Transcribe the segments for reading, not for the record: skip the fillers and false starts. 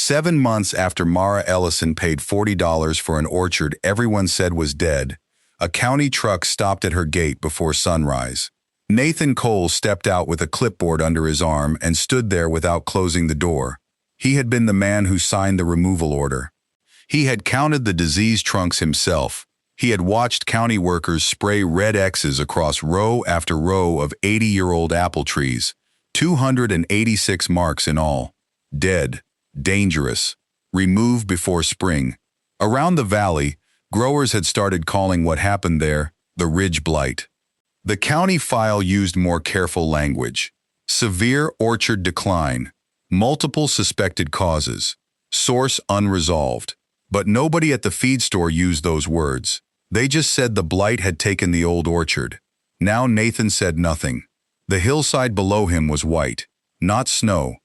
7 months after Mara Ellison paid $40 for an orchard everyone said was dead, a county truck stopped at her gate before sunrise. Nathan Cole stepped out with a clipboard under his arm and stood there without closing the door. He had been the man who signed the removal order. He had counted the diseased trunks himself. He had watched county workers spray red X's across row after row of 80-year-old apple trees, 286 marks in all. Dead, dangerous, removed before spring. Around the valley, growers had started calling what happened there the ridge blight. The county file used more careful language. Severe orchard decline. Multiple suspected causes. Source unresolved. But nobody at the feed store used those words. They just said the blight had taken the old orchard. Now Nathan said nothing. The hillside below him was white. Not snow.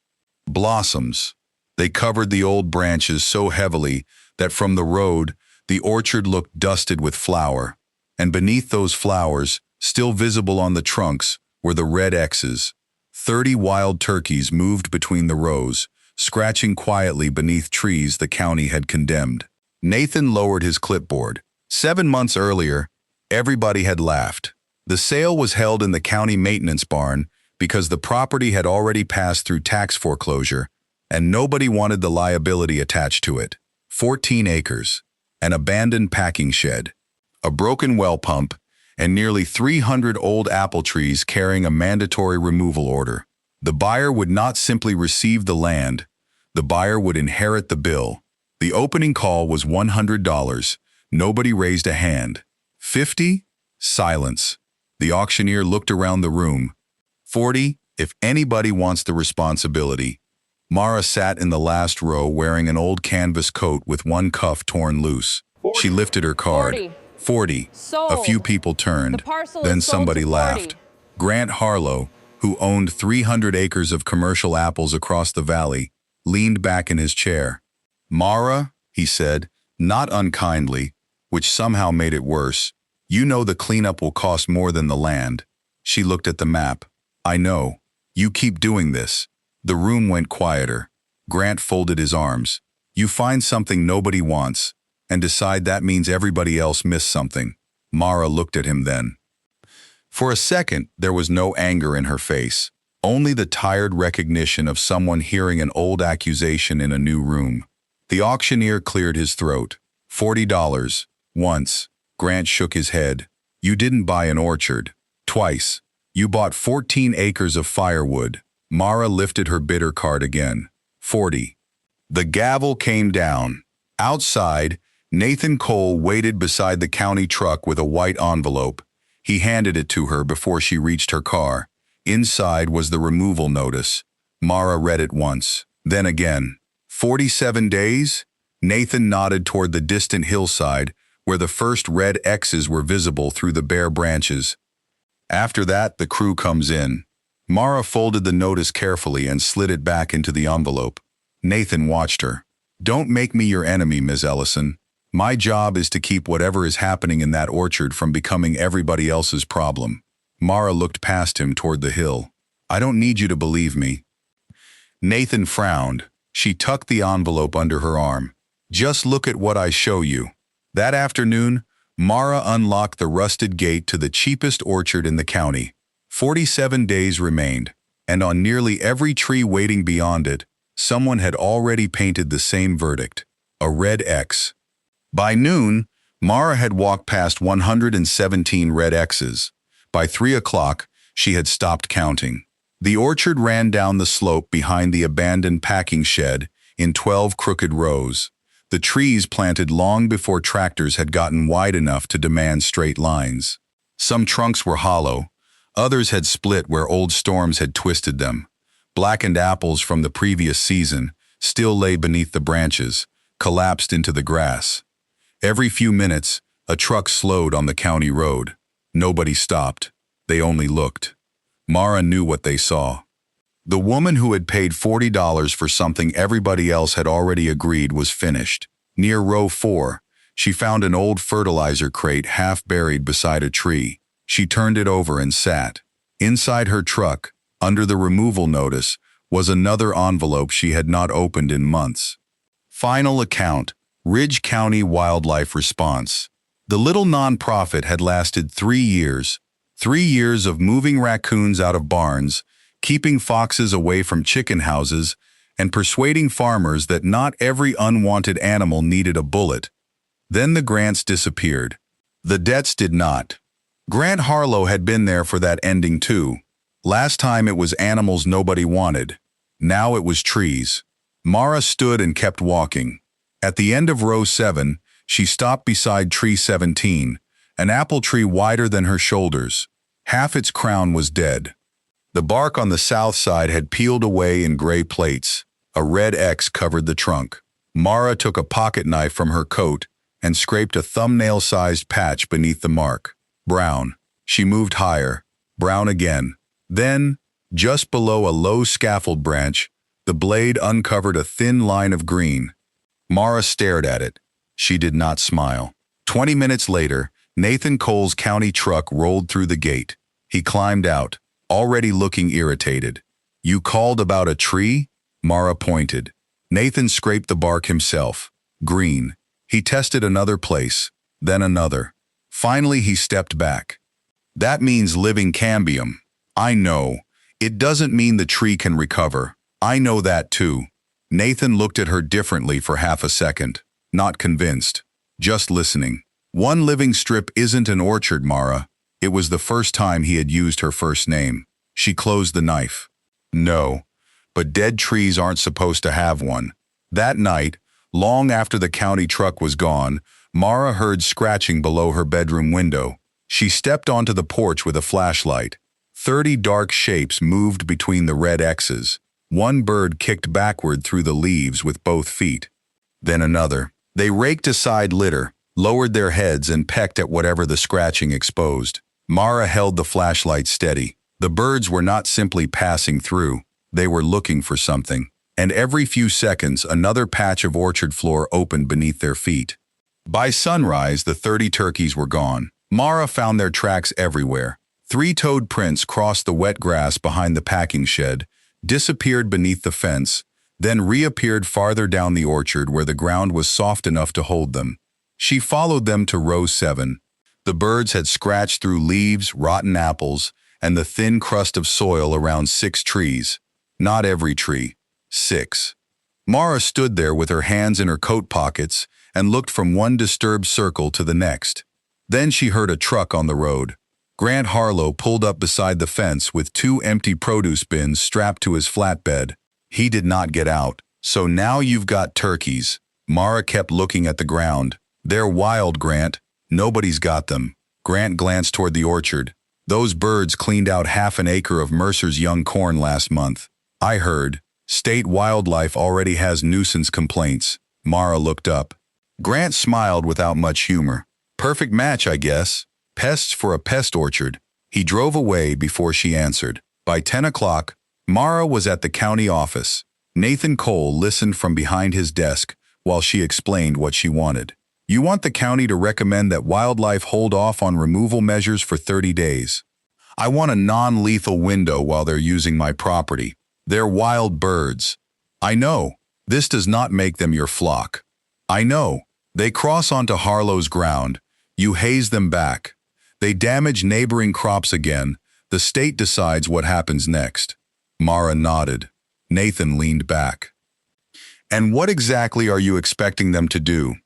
Blossoms. They covered the old branches so heavily that from the road, the orchard looked dusted with flower. And beneath those flowers, still visible on the trunks, were the red X's. 30 wild turkeys moved between the rows, scratching quietly beneath trees the county had condemned. Nathan lowered his clipboard. 7 months earlier, everybody had laughed. The sale was held in the county maintenance barn because the property had already passed through tax foreclosure, and nobody wanted the liability attached to it. 14 acres, an abandoned packing shed, a broken well pump, and nearly 300 old apple trees carrying a mandatory removal order. The buyer would not simply receive the land. The buyer would inherit the bill. The opening call was $100. Nobody raised a hand. 50? Silence. The auctioneer looked around the room. 40? If anybody wants the responsibility. Mara sat in the last row wearing an old canvas coat with one cuff torn loose. 40. She lifted her card. 40. Sold. A few people turned. Then somebody laughed. Grant Harlow, who owned 300 acres of commercial apples across the valley, leaned back in his chair. Mara, he said, not unkindly, which somehow made it worse, you know the cleanup will cost more than the land. She looked at the map. I know. You keep doing this. The room went quieter. Grant folded his arms. You find something nobody wants, and decide that means everybody else missed something. Mara looked at him then. For a second, there was no anger in her face, only the tired recognition of someone hearing an old accusation in a new room. The auctioneer cleared his throat. $40. Once. Grant shook his head. You didn't buy an orchard. Twice. You bought 14 acres of firewood. Mara lifted her bidder card again. 40. The gavel came down. Outside, Nathan Cole waited beside the county truck with a white envelope. He handed it to her before she reached her car. Inside was the removal notice. Mara read it once, then again. 47 days? Nathan nodded toward the distant hillside, where the first red X's were visible through the bare branches. After that, the crew comes in. Mara folded the notice carefully and slid it back into the envelope. Nathan watched her. Don't make me your enemy, Ms. Ellison. My job is to keep whatever is happening in that orchard from becoming everybody else's problem. Mara looked past him toward the hill. I don't need you to believe me. Nathan frowned. She tucked the envelope under her arm. Just look at what I show you. That afternoon, Mara unlocked the rusted gate to the cheapest orchard in the county. 47 days remained, and on nearly every tree waiting beyond it, someone had already painted the same verdict, a red X. By noon, Mara had walked past 117 red X's. By 3 o'clock, she had stopped counting. The orchard ran down the slope behind the abandoned packing shed in 12 crooked rows. The trees planted long before tractors had gotten wide enough to demand straight lines. Some trunks were hollow. Others had split where old storms had twisted them. Blackened apples from the previous season still lay beneath the branches, collapsed into the grass. Every few minutes, a truck slowed on the county road. Nobody stopped. They only looked. Mara knew what they saw. The woman who had paid $40 for something everybody else had already agreed was finished. Near row 4, she found an old fertilizer crate half buried beside a tree. She turned it over and sat. Inside her truck, under the removal notice, was another envelope she had not opened in months. Final account, Ridge County Wildlife Response. The little nonprofit had lasted 3 years. 3 years of moving raccoons out of barns, keeping foxes away from chicken houses, and persuading farmers that not every unwanted animal needed a bullet. Then the grants disappeared. The debts did not. Grant Harlow had been there for that ending too. Last time it was animals nobody wanted. Now it was trees. Mara stood and kept walking. At the end of row 7, she stopped beside tree 17, an apple tree wider than her shoulders. Half its crown was dead. The bark on the south side had peeled away in gray plates. A red X covered the trunk. Mara took a pocket knife from her coat and scraped a thumbnail-sized patch beneath the mark. Brown. She moved higher. Brown again. Then, just below a low scaffold branch, the blade uncovered a thin line of green. Mara stared at it. She did not smile. 20 minutes later, Nathan Cole's county truck rolled through the gate. He climbed out, already looking irritated. "You called about a tree?" Mara pointed. Nathan scraped the bark himself. Green. He tested another place, then another. Finally, he stepped back. "That means living cambium. I know. It doesn't mean the tree can recover. I know that too." Nathan looked at her differently for half a second, not convinced, just listening. "One living strip isn't an orchard, Mara." It was the first time he had used her first name. She closed the knife. "No, but dead trees aren't supposed to have one." That night, long after the county truck was gone, Mara heard scratching below her bedroom window. She stepped onto the porch with a flashlight. 30 dark shapes moved between the red X's. One bird kicked backward through the leaves with both feet. Then another. They raked aside litter, lowered their heads and pecked at whatever the scratching exposed. Mara held the flashlight steady. The birds were not simply passing through. They were looking for something. And every few seconds, another patch of orchard floor opened beneath their feet. By sunrise, the 30 turkeys were gone. Mara found their tracks everywhere. 3-toed prints crossed the wet grass behind the packing shed, disappeared beneath the fence, then reappeared farther down the orchard where the ground was soft enough to hold them. She followed them to row 7. The birds had scratched through leaves, rotten apples, and the thin crust of soil around 6 trees. Not every tree. 6. Mara stood there with her hands in her coat pockets and looked from one disturbed circle to the next. Then she heard a truck on the road. Grant Harlow pulled up beside the fence with 2 empty produce bins strapped to his flatbed. He did not get out. "So now you've got turkeys." Mara kept looking at the ground. "They're wild, Grant. Nobody's got them." Grant glanced toward the orchard. "Those birds cleaned out half an acre of Mercer's young corn last month. I heard. State wildlife already has nuisance complaints." Mara looked up. Grant smiled without much humor. "Perfect match, I guess. Pests for a pest orchard." He drove away before she answered. By 10 o'clock, Mara was at the county office. Nathan Cole listened from behind his desk while she explained what she wanted. "You want the county to recommend that wildlife hold off on removal measures for 30 days. I want a non-lethal window while they're using my property. They're wild birds. I know. This does not make them your flock. I know. They cross onto Harlow's ground. You haze them back. They damage neighboring crops again. The state decides what happens next." Mara nodded. Nathan leaned back. "And what exactly are you expecting them to do?"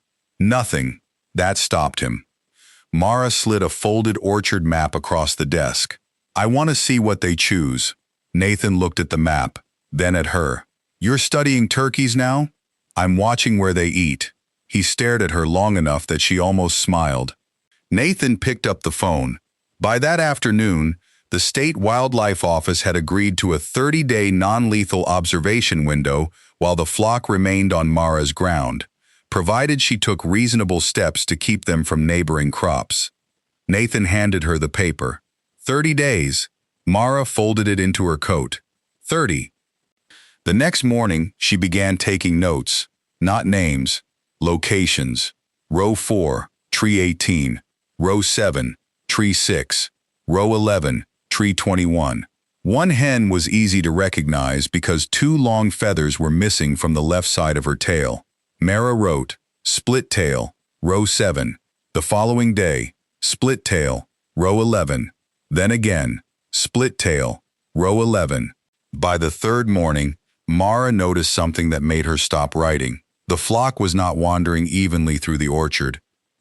"Nothing." That stopped him. Mara slid a folded orchard map across the desk. "I want to see what they choose." Nathan looked at the map, then at her. "You're studying turkeys now?" "I'm watching where they eat." He stared at her long enough that she almost smiled. Nathan picked up the phone. By that afternoon, the state wildlife office had agreed to a 30-day non-lethal observation window while the flock remained on Mara's ground, provided she took reasonable steps to keep them from neighboring crops. Nathan handed her the paper. 30 days. Mara folded it into her coat. 30. The next morning, she began taking notes. Not names. Locations. Row 4, tree 18. Row 7, tree 6. Row 11, tree 21. One hen was easy to recognize because 2 long feathers were missing from the left side of her tail. Mara wrote, split tail, row 7. The following day, split tail, row 11. Then again, split tail, row 11. By the third morning, Mara noticed something that made her stop writing. The flock was not wandering evenly through the orchard.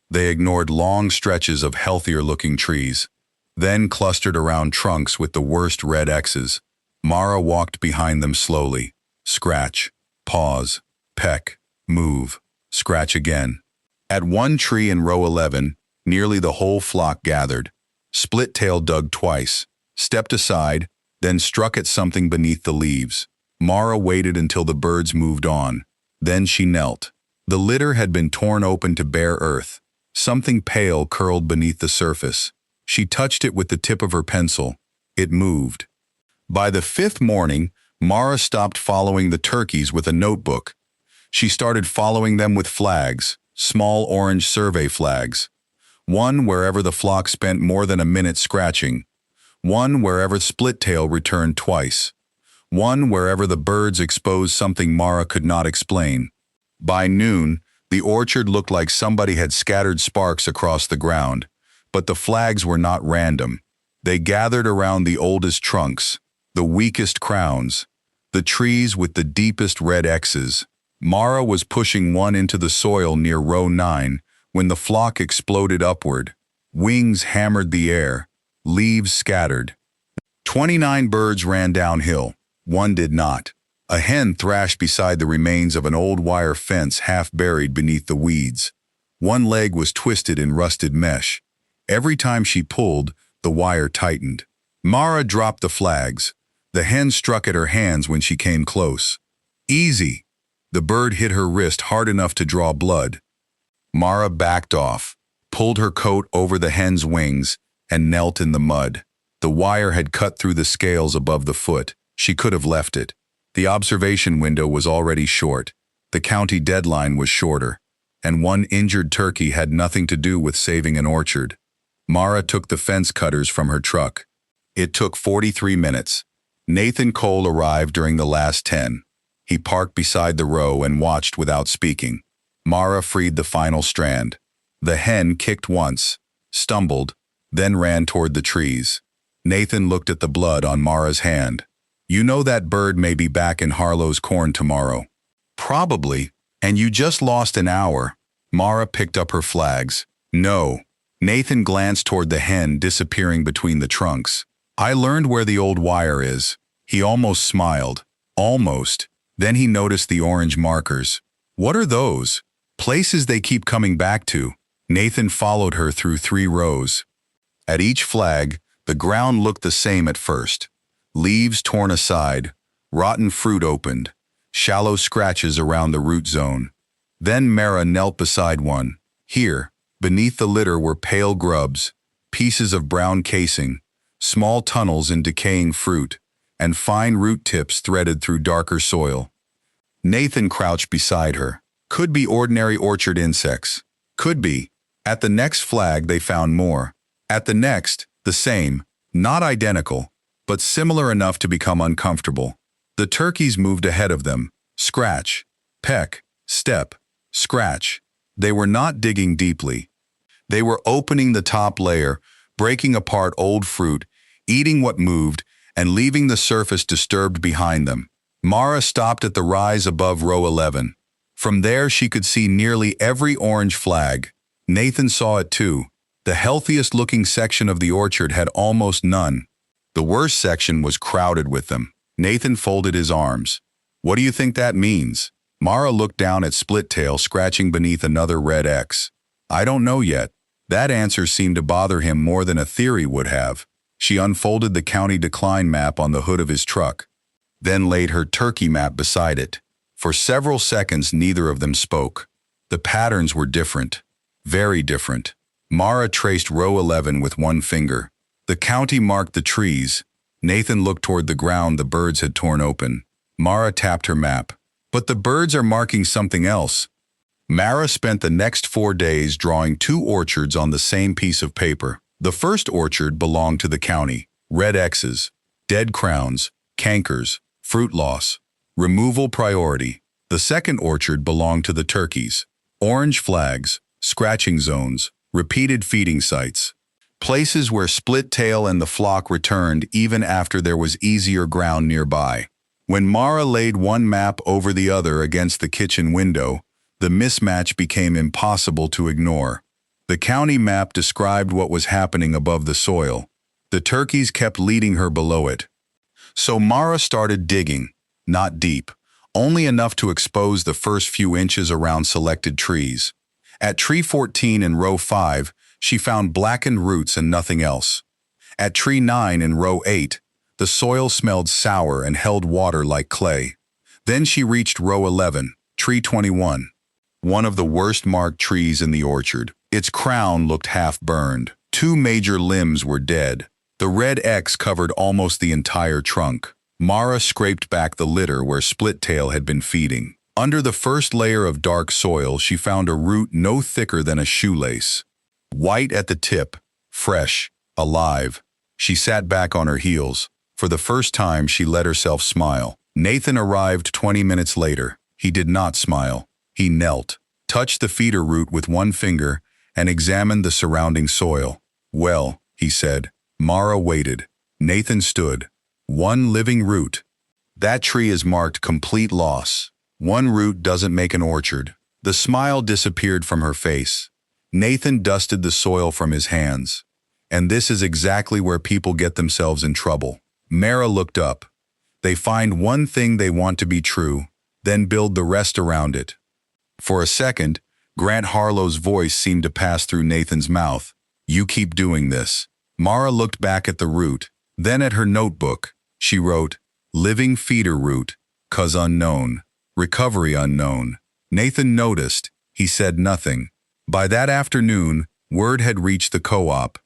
They ignored long stretches of healthier-looking trees, then clustered around trunks with the worst red X's. Mara walked behind them slowly. Scratch, pause, peck, move, scratch again. At one tree in row 11, nearly the whole flock gathered. Split-tail dug twice, stepped aside, then struck at something beneath the leaves. Mara waited until the birds moved on. Then she knelt. The litter had been torn open to bare earth. Something pale curled beneath the surface. She touched it with the tip of her pencil. It moved. By the fifth morning, Mara stopped following the turkeys with a notebook. She started following them with flags, small orange survey flags. One wherever the flock spent more than a minute scratching. One wherever split-tail returned twice. One wherever the birds exposed something Mara could not explain. By noon, the orchard looked like somebody had scattered sparks across the ground. But the flags were not random. They gathered around the oldest trunks, the weakest crowns, the trees with the deepest red X's. Mara was pushing one into the soil near row 9 when the flock exploded upward. Wings hammered the air, leaves scattered. 29 birds ran downhill. One did not. A hen thrashed beside the remains of an old wire fence half buried beneath the weeds. One leg was twisted in rusted mesh. Every time she pulled, the wire tightened. Mara dropped the flags. The hen struck at her hands when she came close. Easy. The bird hit her wrist hard enough to draw blood. Mara backed off, pulled her coat over the hen's wings, and knelt in the mud. The wire had cut through the scales above the foot. She could have left it. The observation window was already short. The county deadline was shorter. And one injured turkey had nothing to do with saving an orchard. Mara took the fence cutters from her truck. It took 43 minutes. Nathan Cole arrived during the last 10. He parked beside the row and watched without speaking. Mara freed the final strand. The hen kicked once, stumbled, then ran toward the trees. Nathan looked at the blood on Mara's hand. You know that bird may be back in Harlow's corn tomorrow. Probably, and you just lost an hour. Mara picked up her flags. No. Nathan glanced toward the hen disappearing between the trunks. I learned where the old wire is. He almost smiled. Almost. Then he noticed the orange markers. What are those? Places they keep coming back to. Nathan followed her through 3 rows. At each flag, the ground looked the same at first. Leaves torn aside, rotten fruit opened, shallow scratches around the root zone. Then Mara knelt beside one. Here, beneath the litter were pale grubs, pieces of brown casing, small tunnels in decaying fruit, and fine root tips threaded through darker soil. Nathan crouched beside her. Could be ordinary orchard insects. Could be. At the next flag they found more. At the next, the same, not identical, but similar enough to become uncomfortable. The turkeys moved ahead of them. Scratch, peck, step, scratch. They were not digging deeply. They were opening the top layer, breaking apart old fruit, eating what moved, and leaving the surface disturbed behind them. Mara stopped at the rise above row 11. From there she could see nearly every orange flag. Nathan saw it too. The healthiest-looking section of the orchard had almost none. The worst section was crowded with them. Nathan folded his arms. What do you think that means? Mara looked down at Split-tail scratching beneath another red X. I don't know yet. That answer seemed to bother him more than a theory would have. She unfolded the county decline map on the hood of his truck, then laid her turkey map beside it. For several seconds neither of them spoke. The patterns were different. Very different. Mara traced row 11 with one finger. The county marked the trees. Nathan looked toward the ground the birds had torn open. Mara tapped her map. But the birds are marking something else. Mara spent the next 4 days drawing 2 orchards on the same piece of paper. The first orchard belonged to the county. Red X's, dead crowns, cankers, fruit loss, removal priority. The second orchard belonged to the turkeys. Orange flags, scratching zones, repeated feeding sites. Places where Split-tail and the flock returned even after there was easier ground nearby. When Mara laid one map over the other against the kitchen window, the mismatch became impossible to ignore. The county map described what was happening above the soil. The turkeys kept leading her below it. So Mara started digging, not deep, only enough to expose the first few inches around selected trees. At tree 14 in row 5, she found blackened roots and nothing else. At tree 9 in row 8, the soil smelled sour and held water like clay. Then she reached row 11, tree 21. One of the worst marked trees in the orchard. Its crown looked half burned. 2 major limbs were dead. The red X covered almost the entire trunk. Mara scraped back the litter where Split-tail had been feeding. Under the first layer of dark soil, she found a root no thicker than a shoelace. White at the tip, fresh, alive. She sat back on her heels. For the first time, she let herself smile. Nathan arrived 20 minutes later. He did not smile. He knelt, touched the feeder root with one finger, and examined the surrounding soil. "Well," he said. Mara waited. Nathan stood. "One living root. That tree is marked complete loss. One root doesn't make an orchard." The smile disappeared from her face. Nathan dusted the soil from his hands. "And this is exactly where people get themselves in trouble." Mara looked up. They find one thing they want to be true, then build the rest around it. For a second, Grant Harlow's voice seemed to pass through Nathan's mouth. "You keep doing this." Mara looked back at the root, then at her notebook. She wrote, "Living feeder root, cause unknown, recovery unknown." Nathan noticed. He said nothing. By that afternoon, word had reached the co-op.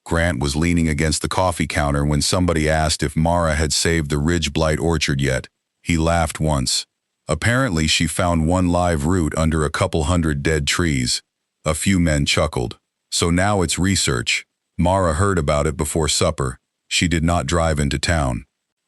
Grant was leaning against the coffee counter when somebody asked if Mara had saved the Ridge Blight orchard yet. He laughed once. Apparently, she found one live root under a couple hundred dead trees. A few men chuckled. So now it's research. Mara heard about it before supper. She did not drive into town.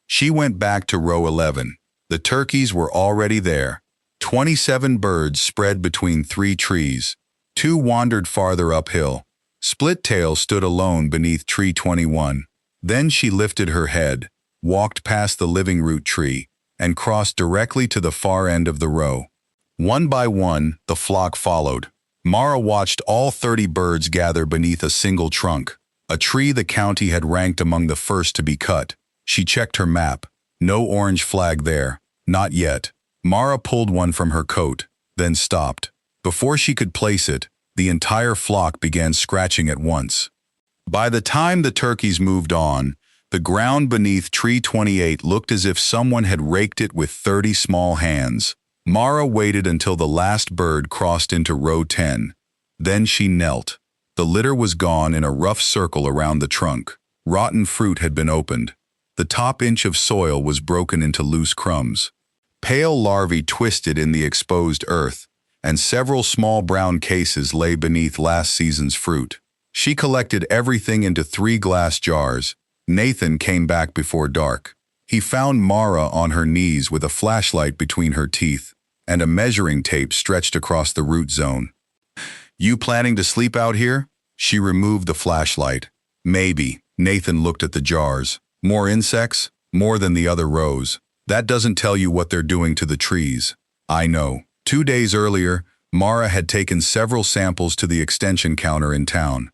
She went back to row 11. The turkeys were already there. 27 birds spread between 3 trees. 2 wandered farther uphill. Split-tail stood alone beneath tree 21. Then she lifted her head, walked past the living root tree, and crossed directly to the far end of the row. One by one, the flock followed. Mara watched all 30 birds gather beneath a single trunk, a tree the county had ranked among the first to be cut. She checked her map. No orange flag there. Not yet. Mara pulled one from her coat, then stopped. Before she could place it, the entire flock began scratching at once. By the time the turkeys moved on, the ground beneath tree 28 looked as if someone had raked it with 30 small hands. Mara waited until the last bird crossed into row 10. Then she knelt. The litter was gone in a rough circle around the trunk. Rotten fruit had been opened. The top inch of soil was broken into loose crumbs. Pale larvae twisted in the exposed earth, and several small brown cases lay beneath last season's fruit. She collected everything into 3 glass jars. Nathan came back before dark. He found Mara on her knees with a flashlight between her teeth and a measuring tape stretched across the root zone. "You planning to sleep out here?" She removed the flashlight. "Maybe." Nathan looked at the jars. "More insects? More than the other rows. That doesn't tell you what they're doing to the trees." "I know." 2 days earlier, Mara had taken several samples to the extension counter in town.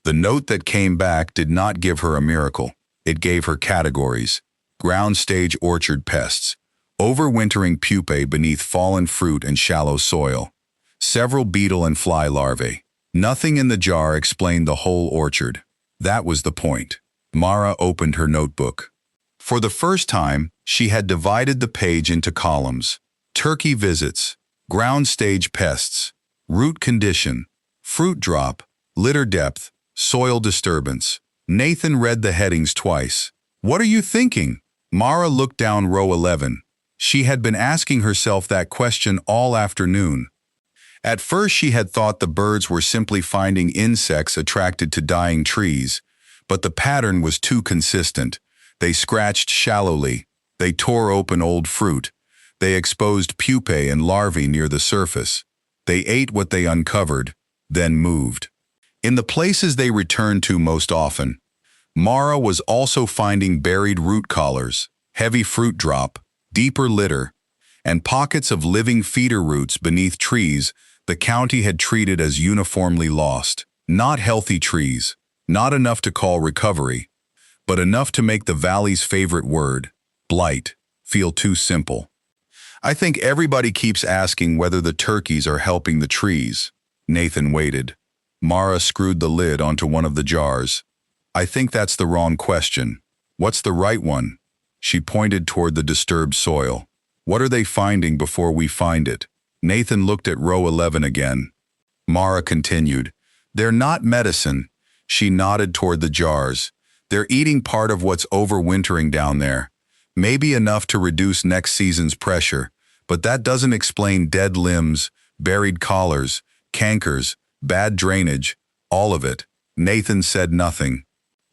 The note that came back did not give her a miracle. It gave her categories. Ground stage orchard pests. Overwintering pupae beneath fallen fruit and shallow soil. Several beetle and fly larvae. Nothing in the jar explained the whole orchard. That was the point. Mara opened her notebook. For the first time, she had divided the page into columns. Turkey visits, ground stage pests, root condition, fruit drop, litter depth, soil disturbance. Nathan read the headings twice. "What are you thinking?" Mara looked down row 11. She had been asking herself that question all afternoon. At first she had thought the birds were simply finding insects attracted to dying trees, but the pattern was too consistent. They scratched shallowly. They tore open old fruit. They exposed pupae and larvae near the surface. They ate what they uncovered, then moved. In the places they returned to most often, Mara was also finding buried root collars, heavy fruit drop, deeper litter, and pockets of living feeder roots beneath trees the county had treated as uniformly lost. Not healthy trees, not enough to call recovery, but enough to make the valley's favorite word, blight, feel too simple. I think everybody keeps asking whether the turkeys are helping the trees. Nathan waited. Mara screwed the lid onto one of the jars. I think that's the wrong question. What's the right one? She pointed toward the disturbed soil. What are they finding before we find it? Nathan looked at row 11 again. Mara continued. They're not medicine. She nodded toward the jars. They're eating part of what's overwintering down there. Maybe enough to reduce next season's pressure, but that doesn't explain dead limbs, buried collars, cankers, bad drainage, all of it. Nathan said nothing.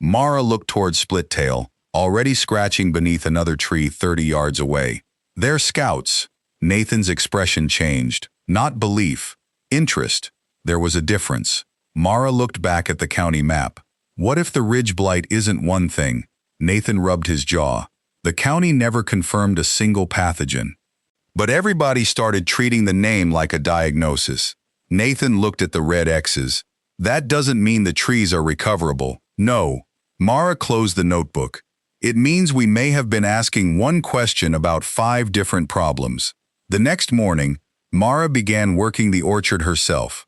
Mara looked toward Splittail, already scratching beneath another tree 30 yards away. They're scouts. Nathan's expression changed. Not belief. Interest. There was a difference. Mara looked back at the county map. What if the ridge blight isn't one thing? Nathan rubbed his jaw. The county never confirmed a single pathogen. But everybody started treating the name like a diagnosis. Nathan looked at the red X's. That doesn't mean the trees are recoverable. No. Mara closed the notebook. It means we may have been asking one question about 5 different problems. The next morning, Mara began working the orchard herself.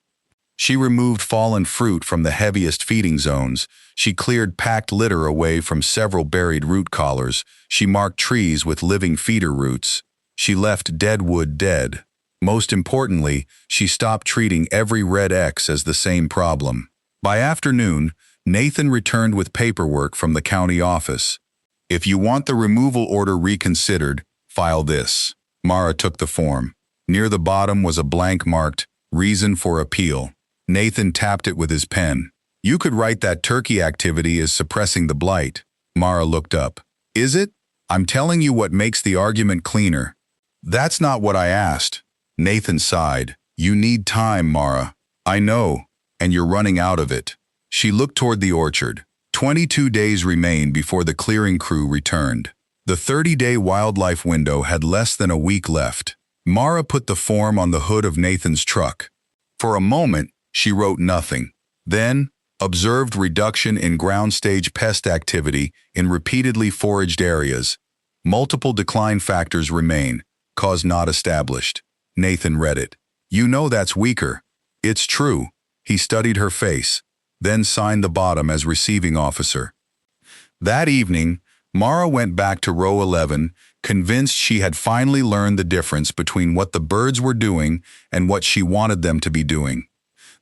She removed fallen fruit from the heaviest feeding zones. She cleared packed litter away from several buried root collars. She marked trees with living feeder roots. She left dead wood dead. Most importantly, she stopped treating every red X as the same problem. By afternoon, Nathan returned with paperwork from the county office. If you want the removal order reconsidered, file this. Mara took the form. Near the bottom was a blank marked, Reason for Appeal. Nathan tapped it with his pen. You could write that turkey activity is suppressing the blight. Mara looked up. Is it? I'm telling you what makes the argument cleaner. That's not what I asked. Nathan sighed. You need time, Mara. I know, and you're running out of it. She looked toward the orchard. 22 days remained before the clearing crew returned. The 30-day wildlife window had less than a week left. Mara put the form on the hood of Nathan's truck. For a moment, she wrote nothing. Then, observed reduction in ground stage pest activity in repeatedly foraged areas. Multiple decline factors remain. Cause not established. Nathan read it. You know that's weaker. It's true. He studied her face, then signed the bottom as receiving officer. That evening, Mara went back to row 11, convinced she had finally learned the difference between what the birds were doing and what she wanted them to be doing.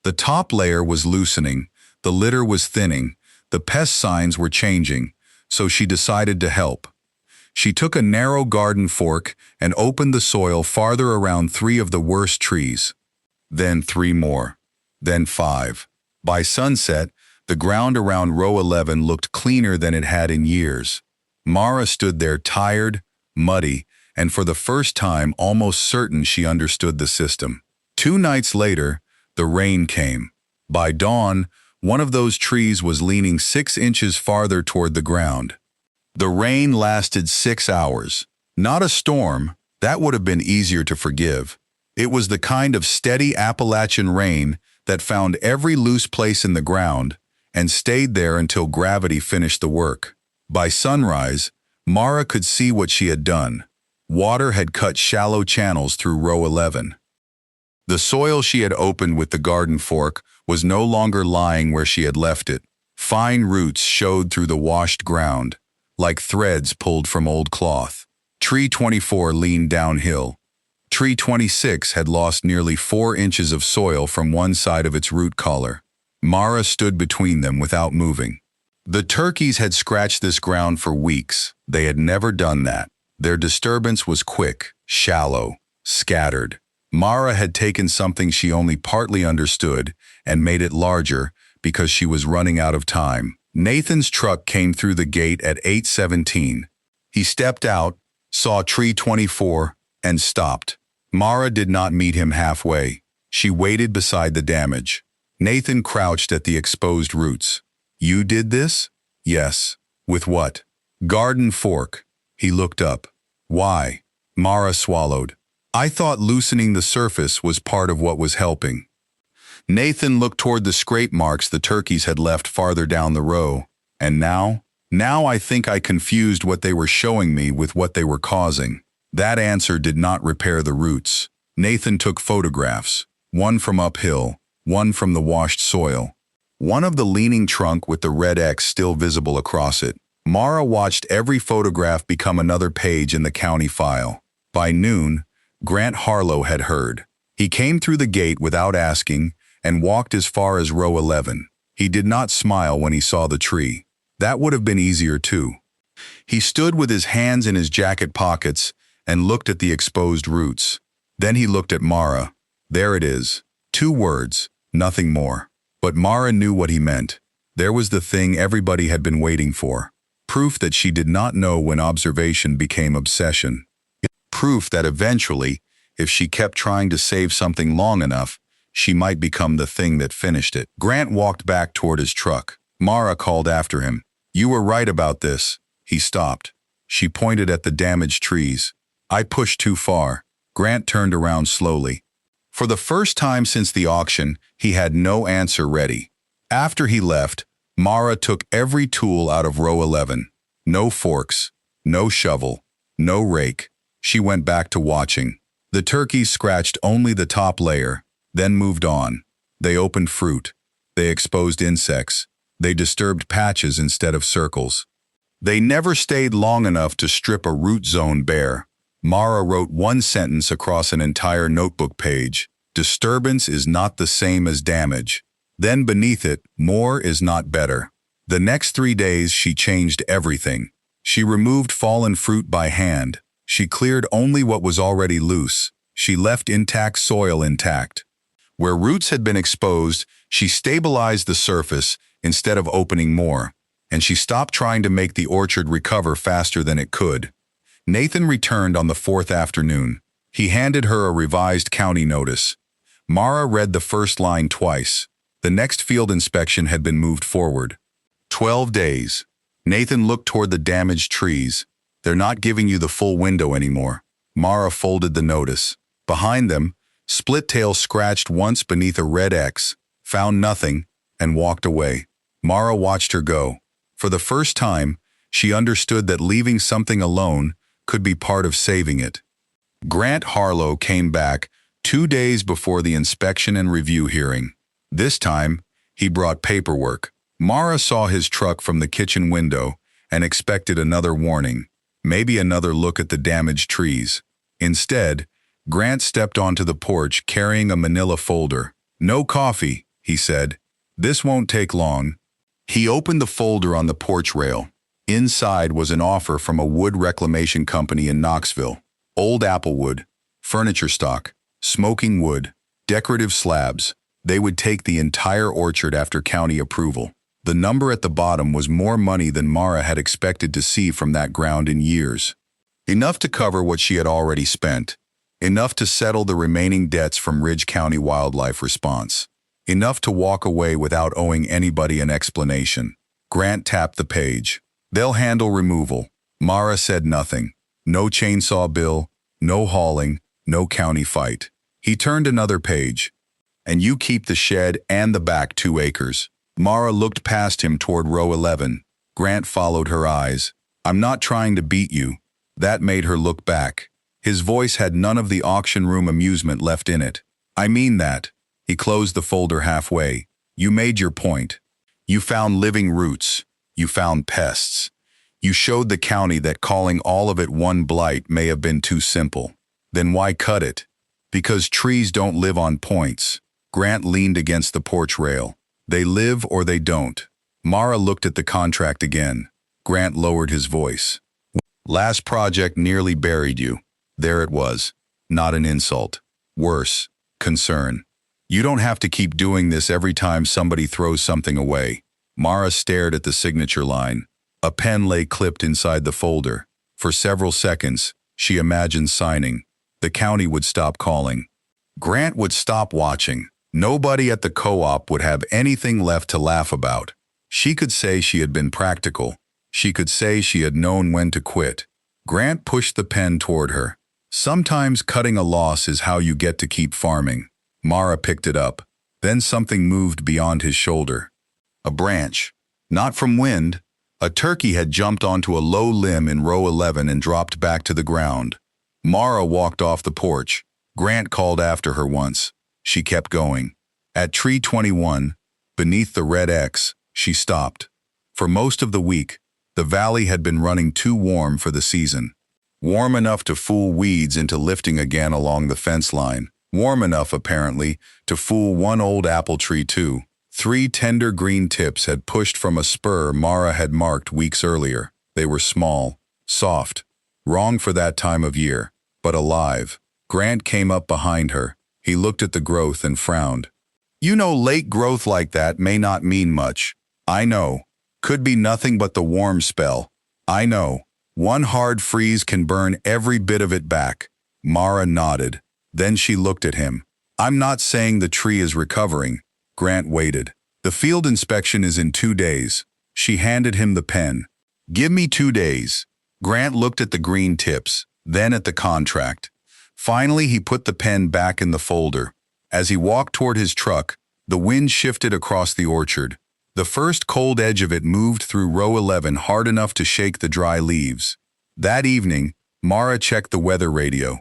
The top layer was loosening, the litter was thinning, the pest signs were changing, so she decided to help. She took a narrow garden fork and opened the soil farther around 3 of the worst trees. Then 3 more. Then 5. By sunset, the ground around row 11 looked cleaner than it had in years. Mara stood there tired, muddy, and for the first time almost certain she understood the system. 2 nights later, the rain came. By dawn, one of those trees was leaning 6 inches farther toward the ground. The rain lasted 6 hours. Not a storm, that would have been easier to forgive. It was the kind of steady Appalachian rain that found every loose place in the ground and stayed there until gravity finished the work. By sunrise, Mara could see what she had done. Water had cut shallow channels through row 11. The soil she had opened with the garden fork was no longer lying where she had left it. Fine roots showed through the washed ground, like threads pulled from old cloth. Tree 24 leaned downhill. Tree 26 had lost nearly 4 inches of soil from one side of its root collar. Mara stood between them without moving. The turkeys had scratched this ground for weeks. They had never done that. Their disturbance was quick, shallow, scattered. Mara had taken something she only partly understood and made it larger because she was running out of time. Nathan's truck came through the gate at 8:17. He stepped out, saw tree 24, and stopped. Mara did not meet him halfway. She waited beside the damage. Nathan crouched at the exposed roots. You did this? Yes. With what? Garden fork. He looked up. Why? Mara swallowed. I thought loosening the surface was part of what was helping. Nathan looked toward the scrape marks the turkeys had left farther down the row. And now? Now I think I confused what they were showing me with what they were causing. That answer did not repair the roots. Nathan took photographs, one from uphill, one from the washed soil, one of the leaning trunk with the red X still visible across it. Mara watched every photograph become another page in the county file. By noon, Grant Harlow had heard. He came through the gate without asking and walked as far as row 11. He did not smile when he saw the tree. That would have been easier too. He stood with his hands in his jacket pockets and looked at the exposed roots. Then he looked at Mara. There it is. 2 words, nothing more. But Mara knew what he meant. There was the thing everybody had been waiting for. Proof that she did not know when observation became obsession. Proof that eventually, if she kept trying to save something long enough, she might become the thing that finished it. Grant walked back toward his truck. Mara called after him. You were right about this. He stopped. She pointed at the damaged trees. I pushed too far. Grant turned around slowly. For the first time since the auction, he had no answer ready. After he left, Mara took every tool out of row 11. No forks, no shovel, no rake. She went back to watching. The turkeys scratched only the top layer, then moved on. They opened fruit. They exposed insects. They disturbed patches instead of circles. They never stayed long enough to strip a root zone bare. Mara wrote one sentence across an entire notebook page. Disturbance is not the same as damage. Then beneath it, more is not better. The next 3 days she changed everything. She removed fallen fruit by hand. She cleared only what was already loose. She left intact soil intact. Where roots had been exposed, she stabilized the surface instead of opening more, and she stopped trying to make the orchard recover faster than it could. Nathan returned on the 4th afternoon. He handed her a revised county notice. Mara read the first line twice. The next field inspection had been moved forward. 12 days. Nathan looked toward the damaged trees. They're not giving you the full window anymore. Mara folded the notice. Behind them, Split-tail scratched once beneath a red X, found nothing, and walked away. Mara watched her go. For the first time, she understood that leaving something alone could be part of saving it. Grant Harlow came back 2 days before the inspection and review hearing. This time, he brought paperwork. Mara saw his truck from the kitchen window and expected another warning, maybe another look at the damaged trees. Instead, Grant stepped onto the porch carrying a manila folder. "No coffee," he said. "This won't take long." He opened the folder on the porch rail. Inside was an offer from a wood reclamation company in Knoxville. Old applewood, furniture stock, smoking wood, decorative slabs. They would take the entire orchard after county approval. The number at the bottom was more money than Mara had expected to see from that ground in years. Enough to cover what she had already spent. Enough to settle the remaining debts from Ridge County Wildlife Response. Enough to walk away without owing anybody an explanation. Grant tapped the page. "They'll handle removal." Mara said nothing. No chainsaw bill, no hauling, no county fight. He turned another page. "And you keep the shed and the back 2 acres. Mara looked past him toward row 11. Grant followed her eyes. "I'm not trying to beat you." That made her look back. His voice had none of the auction room amusement left in it. "I mean that." He closed the folder halfway. "You made your point. You found living roots. You found pests. You showed the county that calling all of it one blight may have been too simple. Then why cut it? Because trees don't live on points." Grant leaned against the porch rail. "They live or they don't." Mara looked at the contract again. Grant lowered his voice. "Last project nearly buried you." There it was. Not an insult. Worse, concern. "You don't have to keep doing this every time somebody throws something away." Mara stared at the signature line. A pen lay clipped inside the folder. For several seconds, she imagined signing. the county would stop calling. Grant would stop watching. Nobody at the co-op would have anything left to laugh about. She could say she had been practical. She could say she had known when to quit. Grant pushed the pen toward her. Sometimes cutting a loss is how you get to keep farming. Mara picked it up. Then something moved beyond his shoulder. A branch. Not from wind. A turkey had jumped onto a low limb in row 11 and dropped back to the ground. Mara walked off the porch. Grant called after her once. She kept going. At tree 21, beneath the red X, she stopped. For most of the week, the valley had been running too warm for the season. Warm enough to fool weeds into lifting again along the fence line. Warm enough, apparently, to fool one old apple tree too. 3 tender green tips had pushed from a spur Mara had marked weeks earlier. They were small, soft, wrong for that time of year, but alive. Grant came up behind her. He looked at the growth and frowned. You know, late growth like that may not mean much. I know. Could be nothing but the warm spell. I know. One hard freeze can burn every bit of it back. Mara nodded. Then she looked at him. I'm not saying the tree is recovering. Grant waited. The field inspection is in 2 days. She handed him the pen. Give me 2 days. Grant looked at the green tips, then at the contract. Finally, he put the pen back in the folder. As he walked toward his truck, the wind shifted across the orchard. The first cold edge of it moved through row 11 hard enough to shake the dry leaves. That evening, Mara checked the weather radio.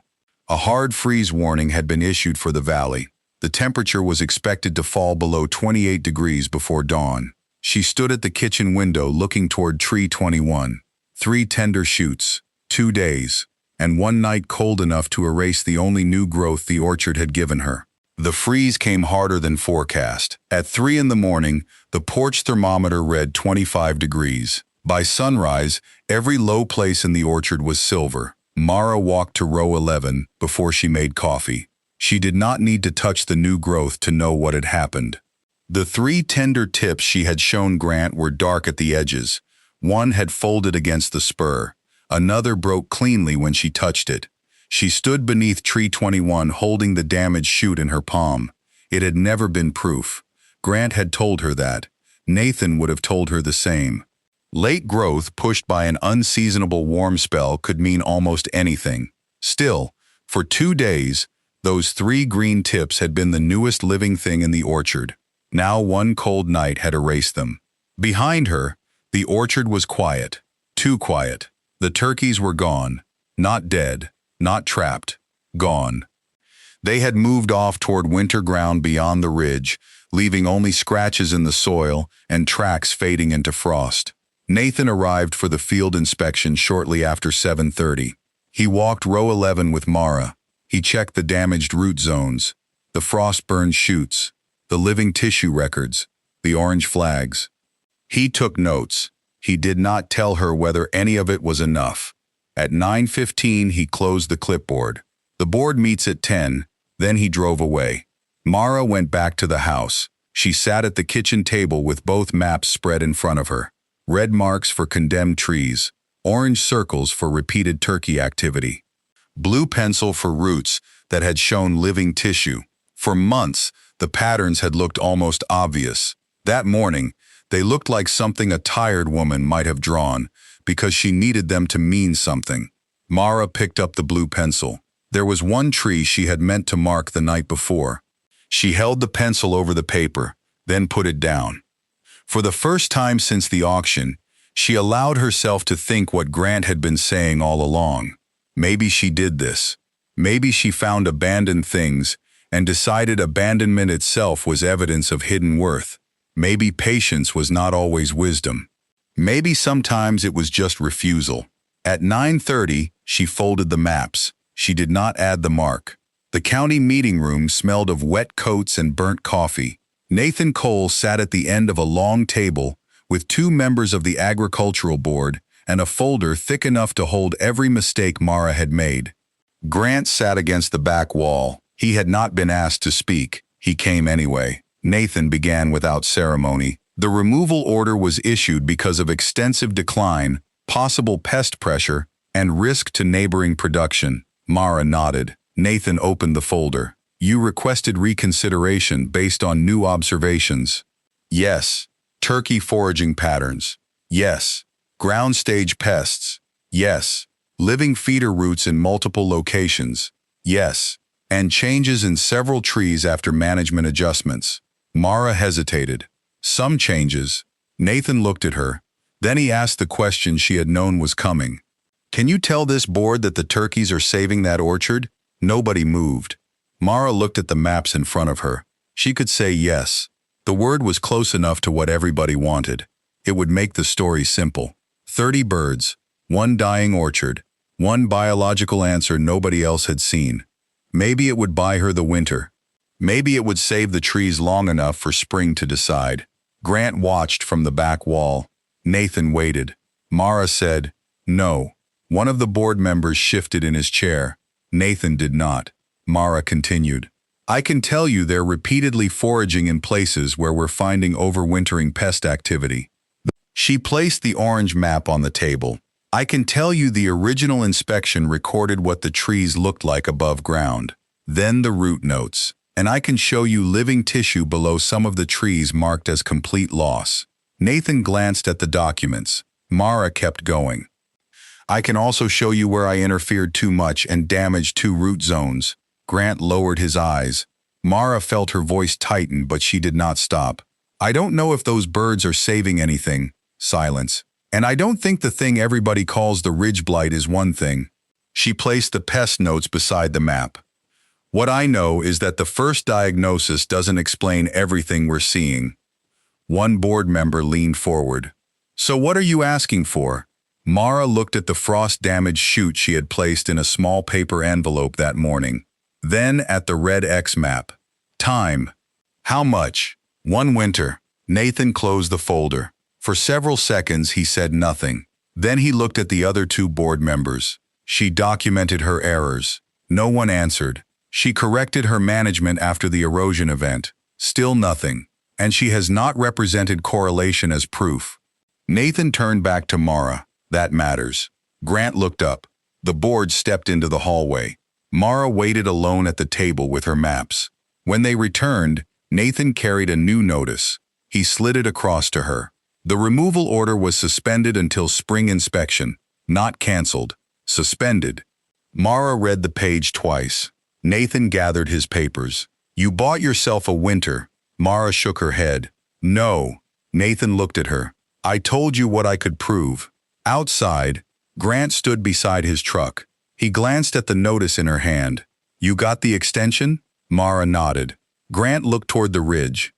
A hard freeze warning had been issued for the valley. The temperature was expected to fall below 28 degrees before dawn. She stood at the kitchen window looking toward tree 21. 3 tender shoots, 2 days, and one night cold enough to erase the only new growth the orchard had given her. The freeze came harder than forecast. At 3 in the morning, the porch thermometer read 25 degrees. By sunrise, every low place in the orchard was silver. Mara walked to row 11 before she made coffee. She did not need to touch the new growth to know what had happened. The 3 tender tips she had shown Grant were dark at the edges. One had folded against the spur. Another broke cleanly when she touched it. She stood beneath tree 21 holding the damaged shoot in her palm. It had never been proof. Grant had told her that. Nathan would have told her the same. Late growth pushed by an unseasonable warm spell could mean almost anything. Still, for 2 days, those 3 green tips had been the newest living thing in the orchard. Now one cold night had erased them. Behind her, the orchard was quiet. Too quiet. The turkeys were gone. Not dead. Not trapped. Gone. They had moved off toward winter ground beyond the ridge, leaving only scratches in the soil and tracks fading into frost. Nathan arrived for the field inspection shortly after 7:30. He walked row 11 with Mara. He checked the damaged root zones, the frost-burned shoots, the living tissue records, the orange flags. He took notes. He did not tell her whether any of it was enough. At 9:15, he closed the clipboard. The board meets at 10, then he drove away. Mara went back to the house. She sat at the kitchen table with both maps spread in front of her. Red marks for condemned trees, orange circles for repeated turkey activity, blue pencil for roots that had shown living tissue. For months, the patterns had looked almost obvious. That morning, they looked like something a tired woman might have drawn, because she needed them to mean something. Mara picked up the blue pencil. There was one tree she had meant to mark the night before. She held the pencil over the paper, then put it down. For the first time since the auction, she allowed herself to think what Grant had been saying all along. Maybe she did this. Maybe she found abandoned things and decided abandonment itself was evidence of hidden worth. Maybe patience was not always wisdom. Maybe sometimes it was just refusal. At 9:30, she folded the maps. She did not add the mark. The county meeting room smelled of wet coats and burnt coffee. Nathan Cole sat at the end of a long table with 2 members of the agricultural board and a folder thick enough to hold every mistake Mara had made. Grant sat against the back wall. He had not been asked to speak. He came anyway. Nathan began without ceremony. The removal order was issued because of extensive decline, possible pest pressure, and risk to neighboring production. Mara nodded. Nathan opened the folder. You requested reconsideration based on new observations. Yes. Turkey foraging patterns. Yes. Ground stage pests. Yes. Living feeder roots in multiple locations. Yes. And changes in several trees after management adjustments. Mara hesitated. Some changes. Nathan looked at her. Then he asked the question she had known was coming. Can you tell this board that the turkeys are saving that orchard? Nobody moved. Mara looked at the maps in front of her. She could say yes. The word was close enough to what everybody wanted. It would make the story simple. 30 birds, 1 dying orchard, 1 biological answer nobody else had seen. Maybe it would buy her the winter. Maybe it would save the trees long enough for spring to decide. Grant watched from the back wall. Nathan waited. Mara said, no. One of the board members shifted in his chair. Nathan did not. Mara continued. I can tell you they're repeatedly foraging in places where we're finding overwintering pest activity. She placed the orange map on the table. I can tell you the original inspection recorded what the trees looked like above ground. Then the root notes. And I can show you living tissue below some of the trees marked as complete loss. Nathan glanced at the documents. Mara kept going. I can also show you where I interfered too much and damaged 2 root zones. Grant lowered his eyes. Mara felt her voice tighten, but she did not stop. I don't know if those birds are saving anything. Silence. And I don't think the thing everybody calls the ridge blight is one thing. She placed the pest notes beside the map. What I know is that the first diagnosis doesn't explain everything we're seeing. One board member leaned forward. So what are you asking for? Mara looked at the frost-damaged shoot she had placed in a small paper envelope that morning. Then at the red X map. Time. How much? 1 winter. Nathan closed the folder. For several seconds he said nothing. Then he looked at the other 2 board members. She documented her errors. No one answered. She corrected her management after the erosion event. Still nothing. And she has not represented correlation as proof. Nathan turned back to Mara. That matters. Grant looked up. The board stepped into the hallway. Mara waited alone at the table with her maps. When they returned, Nathan carried a new notice. He slid it across to her. The removal order was suspended until spring inspection. Not canceled. Suspended. Mara read the page twice. Nathan gathered his papers. You bought yourself a winter. Mara shook her head. No. Nathan looked at her. I told you what I could prove. Outside, Grant stood beside his truck. He glanced at the notice in her hand. You got the extension? Mara nodded. Grant looked toward the ridge.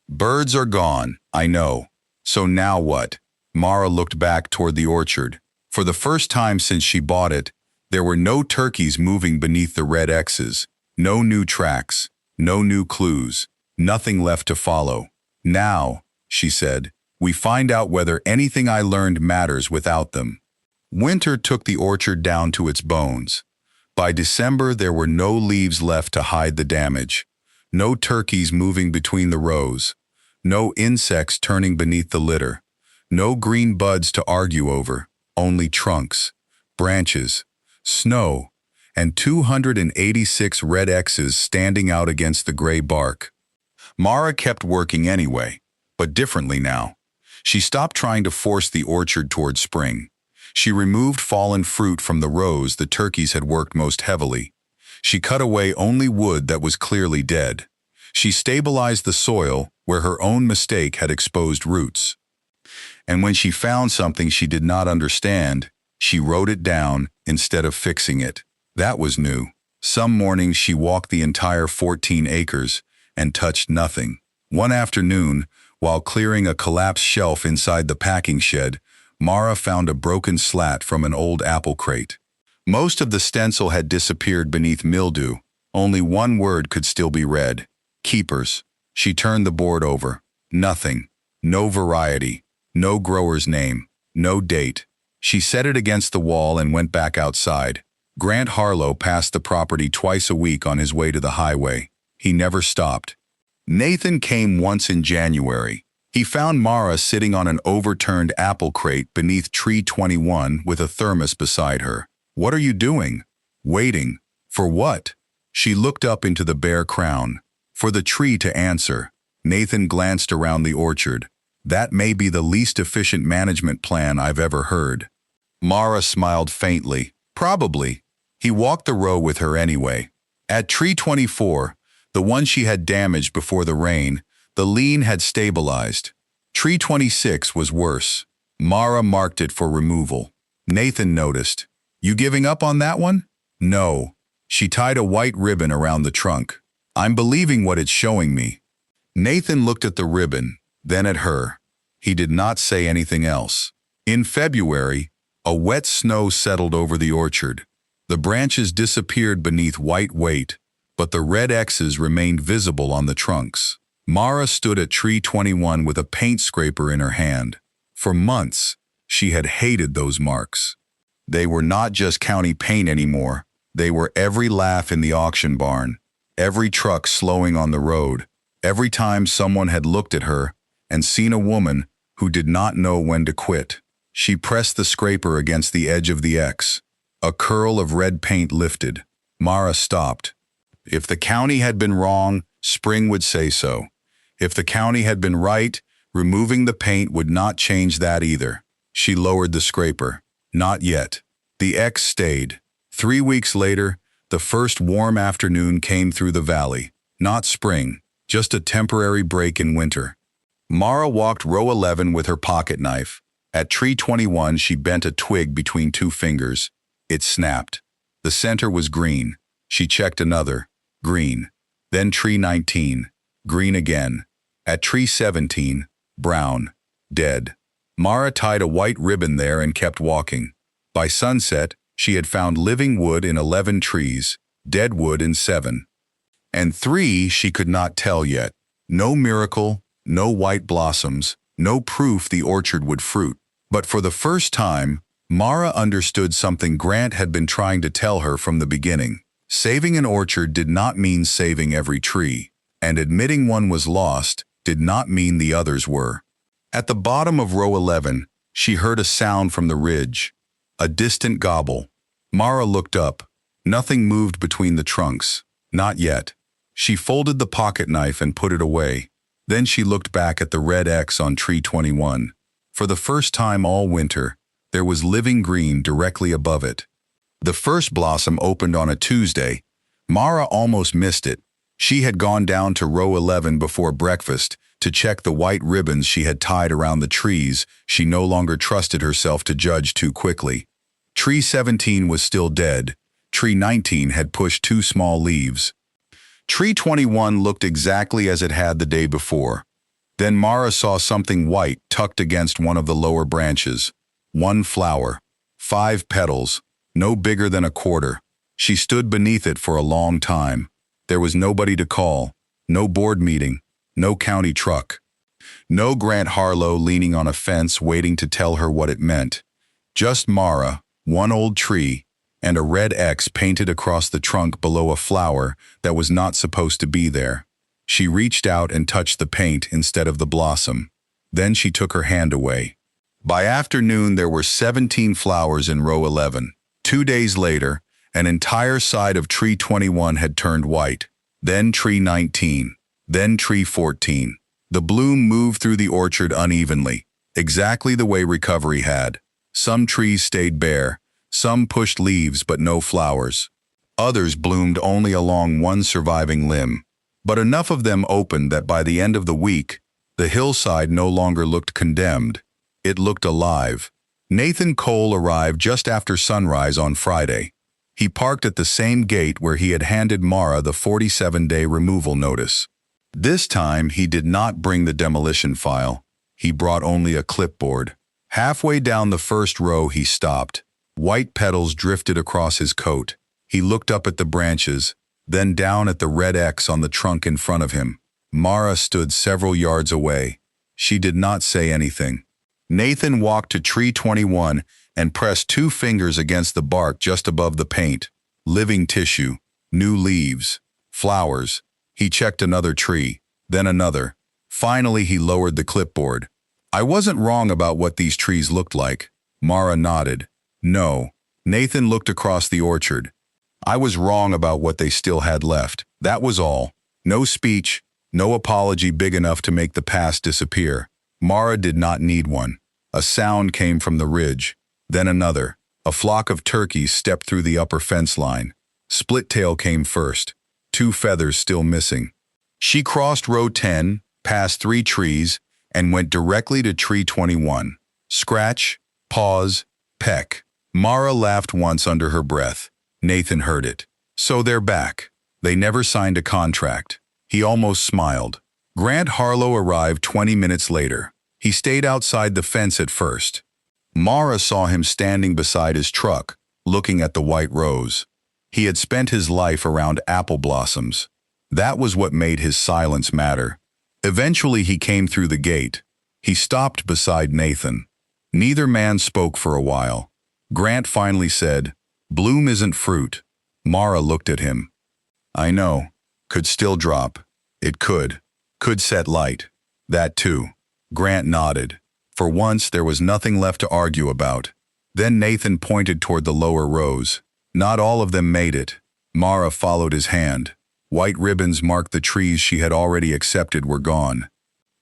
Birds are gone, I know. So now what? Mara looked back toward the orchard. For the first time since she bought it, there were no turkeys moving beneath the red X's. No new tracks. No new clues. Nothing left to follow. Now, she said, we find out whether anything I learned matters without them. Winter took the orchard down to its bones. By December, there were no leaves left to hide the damage. No turkeys moving between the rows. No insects turning beneath the litter. No green buds to argue over. Only trunks, branches, snow, and 286 red X's standing out against the gray bark. Mara kept working anyway, but differently now. She stopped trying to force the orchard toward spring. She removed fallen fruit from the rows the turkeys had worked most heavily. She cut away only wood that was clearly dead. She stabilized the soil where her own mistake had exposed roots. And when she found something she did not understand, she wrote it down instead of fixing it. That was new. Some mornings she walked the entire 14 acres and touched nothing. One afternoon, while clearing a collapsed shelf inside the packing shed, Mara found a broken slat from an old apple crate. Most of the stencil had disappeared beneath mildew. Only one word could still be read. Keepers. She turned the board over. Nothing. No variety. No grower's name. No date. She set it against the wall and went back outside. Grant Harlow passed the property twice a week on his way to the highway. He never stopped. Nathan came once in January. He found Mara sitting on an overturned apple crate beneath tree 21 with a thermos beside her. What are you doing? Waiting. For what? She looked up into the bare crown. For the tree to answer, Nathan glanced around the orchard. That may be the least efficient management plan I've ever heard. Mara smiled faintly. Probably. He walked the row with her anyway. At tree 24, the one she had damaged before the rain, the lean had stabilized. Tree 26 was worse. Mara marked it for removal. Nathan noticed. You giving up on that one? No. She tied a white ribbon around the trunk. I'm believing what it's showing me. Nathan looked at the ribbon, then at her. He did not say anything else. In February, a wet snow settled over the orchard. The branches disappeared beneath white weight, but the red X's remained visible on the trunks. Mara stood at tree 21 with a paint scraper in her hand. For months, she had hated those marks. They were not just county paint anymore. They were every laugh in the auction barn, every truck slowing on the road, every time someone had looked at her and seen a woman who did not know when to quit. She pressed the scraper against the edge of the X. A curl of red paint lifted. Mara stopped. If the county had been wrong, spring would say so. If the county had been right, removing the paint would not change that either. She lowered the scraper. Not yet. The X stayed. 3 weeks later, the first warm afternoon came through the valley. Not spring, just a temporary break in winter. Mara walked row 11 with her pocket knife. At tree 21, she bent a twig between 2 fingers. It snapped. The center was green. She checked another. Green. Then tree 19. Green again. At tree 17, brown. Dead. Mara tied a white ribbon there and kept walking. By sunset, she had found living wood in 11 trees, dead wood in 7. And 3 she could not tell yet. No miracle, no white blossoms, no proof the orchard would fruit. But for the first time, Mara understood something Grant had been trying to tell her from the beginning. Saving an orchard did not mean saving every tree, and admitting one was lost did not mean the others were. At the bottom of row 11, she heard a sound from the ridge, a distant gobble. Mara looked up. Nothing moved between the trunks. Not yet. She folded the pocket knife and put it away. Then she looked back at the red X on tree 21. For the first time all winter, there was living green directly above it. The first blossom opened on a Tuesday. Mara almost missed it. She had gone down to row 11 before breakfast to check the white ribbons she had tied around the trees. She no longer trusted herself to judge too quickly. Tree 17 was still dead. Tree 19 had pushed 2 small leaves. Tree 21 looked exactly as it had the day before. Then Mara saw something white tucked against one of the lower branches. 1 flower. 5 petals. No bigger than a quarter. She stood beneath it for a long time. There was nobody to call. No board meeting. No county truck. No Grant Harlow leaning on a fence waiting to tell her what it meant. Just Mara, 1 old tree, and a red X painted across the trunk below a flower that was not supposed to be there. She reached out and touched the paint instead of the blossom. Then she took her hand away. By afternoon, there were 17 flowers in row 11. 2 days later, an entire side of tree 21 had turned white. Then tree 19. Then tree 14. The bloom moved through the orchard unevenly, exactly the way recovery had. Some trees stayed bare. Some pushed leaves but no flowers. Others bloomed only along one surviving limb. But enough of them opened that by the end of the week, the hillside no longer looked condemned. It looked alive. Nathan Cole arrived just after sunrise on Friday. He parked at the same gate where he had handed Mara the 47-day removal notice. This time, he did not bring the demolition file. He brought only a clipboard. Halfway down the first row, he stopped. White petals drifted across his coat. He looked up at the branches, then down at the red X on the trunk in front of him. Mara stood several yards away. She did not say anything. Nathan walked to tree 21 and pressed 2 fingers against the bark just above the paint. Living tissue, new leaves, flowers. He checked another tree, then another. Finally, he lowered the clipboard. I wasn't wrong about what these trees looked like. Mara nodded. No. Nathan looked across the orchard. I was wrong about what they still had left. That was all. No speech, no apology big enough to make the past disappear. Mara did not need one. A sound came from the ridge, then another. A flock of turkeys stepped through the upper fence line. Split-tail came first, 2 feathers still missing. She crossed row 10, passed 3 trees, and went directly to tree 21. Scratch, pause, peck. Mara laughed once under her breath. Nathan heard it. So they're back. They never signed a contract. He almost smiled. Grant Harlow arrived 20 minutes later. He stayed outside the fence at first. Mara saw him standing beside his truck, looking at the white rose. He had spent his life around apple blossoms. That was what made his silence matter. Eventually he came through the gate. He stopped beside Nathan. Neither man spoke for a while. Grant finally said, "Bloom isn't fruit." Mara looked at him. "I know. Could still drop. It could. Could set light. That too." Grant nodded. For once there was nothing left to argue about. Then Nathan pointed toward the lower rows. Not all of them made it. Mara followed his hand. White ribbons marked the trees she had already accepted were gone.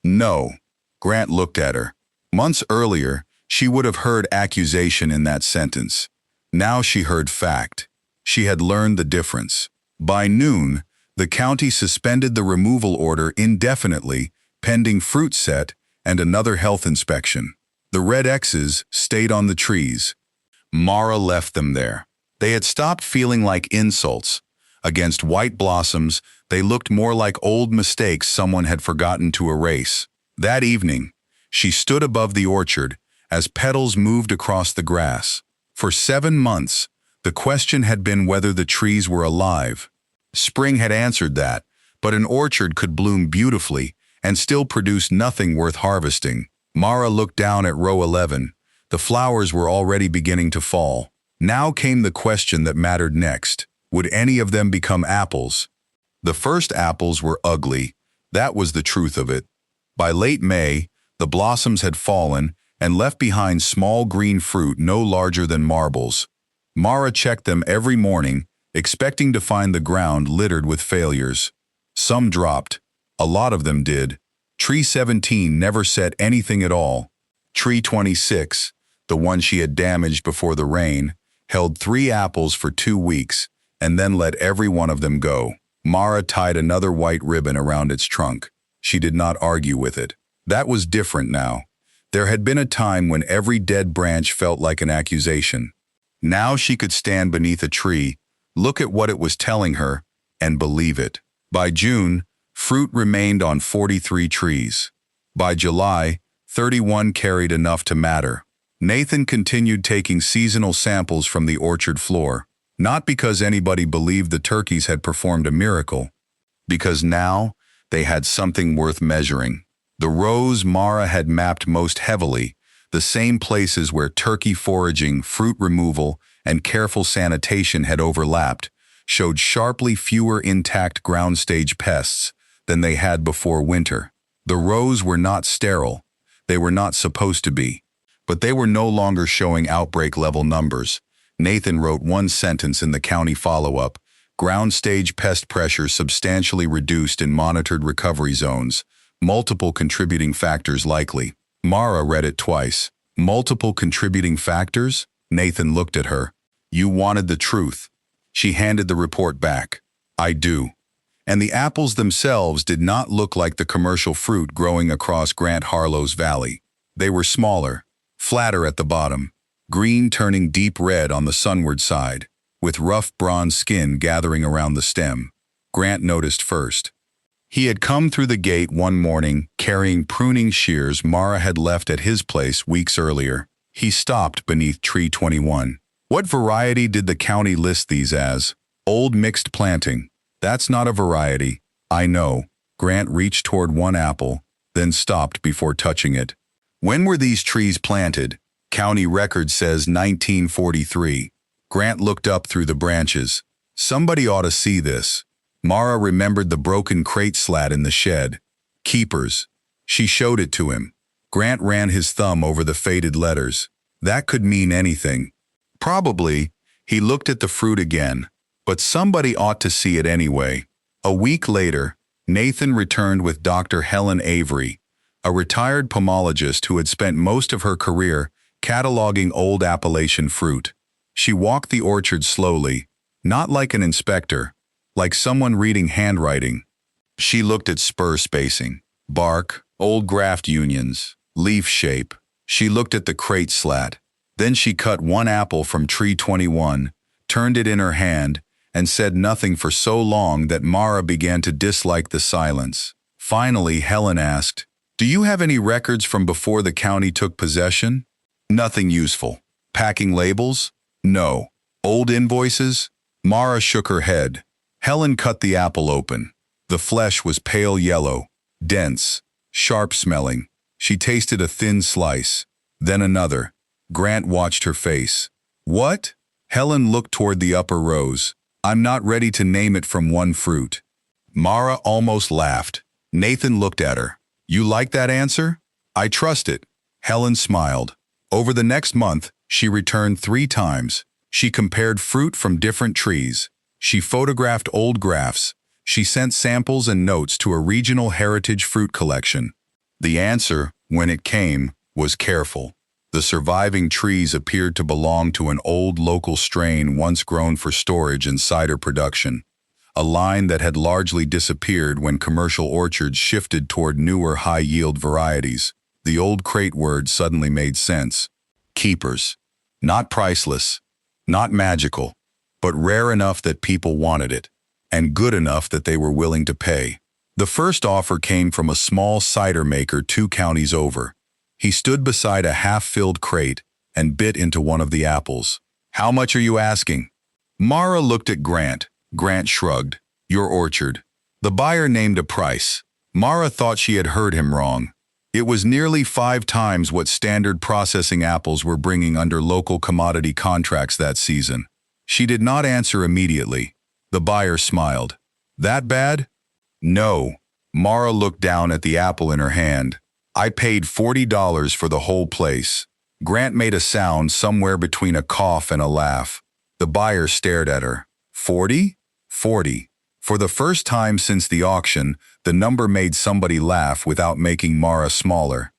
No. Grant looked at her. Months earlier, she would have heard accusation in that sentence. Now she heard fact. She had learned the difference. By noon, the county suspended the removal order indefinitely, pending fruit set and another health inspection. The red X's stayed on the trees. Mara left them there. They had stopped feeling like insults. Against white blossoms, they looked more like old mistakes someone had forgotten to erase. That evening, she stood above the orchard as petals moved across the grass. For 7 months, the question had been whether the trees were alive. Spring had answered that, but an orchard could bloom beautifully and still produce nothing worth harvesting. Mara looked down at row 11. The flowers were already beginning to fall. Now came the question that mattered next. Would any of them become apples? The first apples were ugly. That was the truth of it. By late May, the blossoms had fallen and left behind small green fruit no larger than marbles. Mara checked them every morning, expecting to find the ground littered with failures. Some dropped. A lot of them did. Tree 17 never set anything at all. Tree 26, the one she had damaged before the rain, held 3 apples for 2 weeks, and then let every one of them go. Mara tied another white ribbon around its trunk. She did not argue with it. That was different now. There had been a time when every dead branch felt like an accusation. Now she could stand beneath a tree, look at what it was telling her, and believe it. By June, fruit remained on 43 trees. By July, 31 carried enough to matter. Nathan continued taking seasonal samples from the orchard floor, not because anybody believed the turkeys had performed a miracle, because now they had something worth measuring. The rows Mara had mapped most heavily, the same places where turkey foraging, fruit removal, and careful sanitation had overlapped, showed sharply fewer intact ground stage pests than they had before winter. The rows were not sterile. They were not supposed to be. But they were no longer showing outbreak-level numbers. Nathan wrote one sentence in the county follow-up: ground stage pest pressure substantially reduced in monitored recovery zones. Multiple contributing factors likely. Mara read it twice. Multiple contributing factors? Nathan looked at her. You wanted the truth. She handed the report back. I do. And the apples themselves did not look like the commercial fruit growing across Grant Harlow's valley. They were smaller, flatter at the bottom, green turning deep red on the sunward side, with rough bronze skin gathering around the stem. Grant noticed first. He had come through the gate one morning carrying pruning shears Mara had left at his place weeks earlier. He stopped beneath tree 21. What variety did the county list these as? Old mixed planting. That's not a variety. I know. Grant reached toward one apple, then stopped before touching it. When were these trees planted? County record says 1943. Grant looked up through the branches. Somebody ought to see this. Mara remembered the broken crate slat in the shed. Keepers. She showed it to him. Grant ran his thumb over the faded letters. That could mean anything. Probably. He looked at the fruit again. but somebody ought to see it anyway. A week later, Nathan returned with Dr. Helen Avery, a retired pomologist who had spent most of her career cataloging old Appalachian fruit. She walked the orchard slowly, not like an inspector, like someone reading handwriting. She looked at spur spacing, bark, old graft unions, leaf shape. She looked at the crate slat. Then she cut one apple from tree 21, turned it in her hand, and said nothing for so long that Mara began to dislike the silence. Finally, Helen asked, "Do you have any records from before the county took possession?" "Nothing useful." "Packing labels?" "No." "Old invoices?" Mara shook her head. Helen cut the apple open. The flesh was pale yellow, dense, sharp-smelling. She tasted a thin slice, then another. Grant watched her face. "What?" Helen looked toward the upper rows. "I'm not ready to name it from one fruit." Mara almost laughed. Nathan looked at her. "You like that answer?" "I trust it." Helen smiled. Over the next month, she returned 3 times. She compared fruit from different trees. She photographed old grafts. She sent samples and notes to a regional heritage fruit collection. The answer, when it came, was careful. The surviving trees appeared to belong to an old local strain once grown for storage and cider production, a line that had largely disappeared when commercial orchards shifted toward newer high-yield varieties. The old crate word suddenly made sense. Keepers. Not priceless, not magical, but rare enough that people wanted it, and good enough that they were willing to pay. The first offer came from a small cider maker 2 counties over. He stood beside a half-filled crate and bit into one of the apples. "How much are you asking?" Mara looked at Grant. Grant shrugged. "Your orchard." The buyer named a price. Mara thought she had heard him wrong. It was nearly 5 times what standard processing apples were bringing under local commodity contracts that season. She did not answer immediately. The buyer smiled. "That bad?" "No." Mara looked down at the apple in her hand. "I paid $40 for the whole place." Grant made a sound somewhere between a cough and a laugh. The buyer stared at her. 40? 40. For the first time since the auction, the number made somebody laugh without making Mara smaller.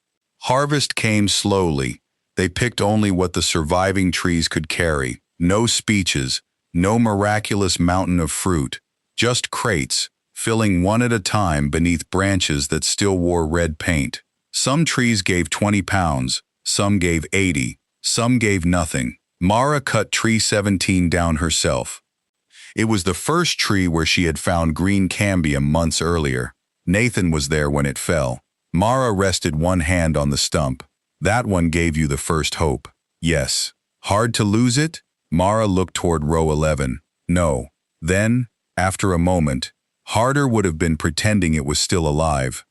Harvest came slowly. They picked only what the surviving trees could carry. No speeches, no miraculous mountain of fruit, just crates, filling one at a time beneath branches that still wore red paint. Some trees gave 20 pounds, some gave 80, some gave nothing. Mara cut tree 17 down herself. It was the first tree where she had found green cambium months earlier. Nathan was there when it fell. Mara rested one hand on the stump. "That one gave you the first hope." "Yes." "Hard to lose it?" Mara looked toward row 11. "No." Then, after a moment, harder would have been pretending it was still alive.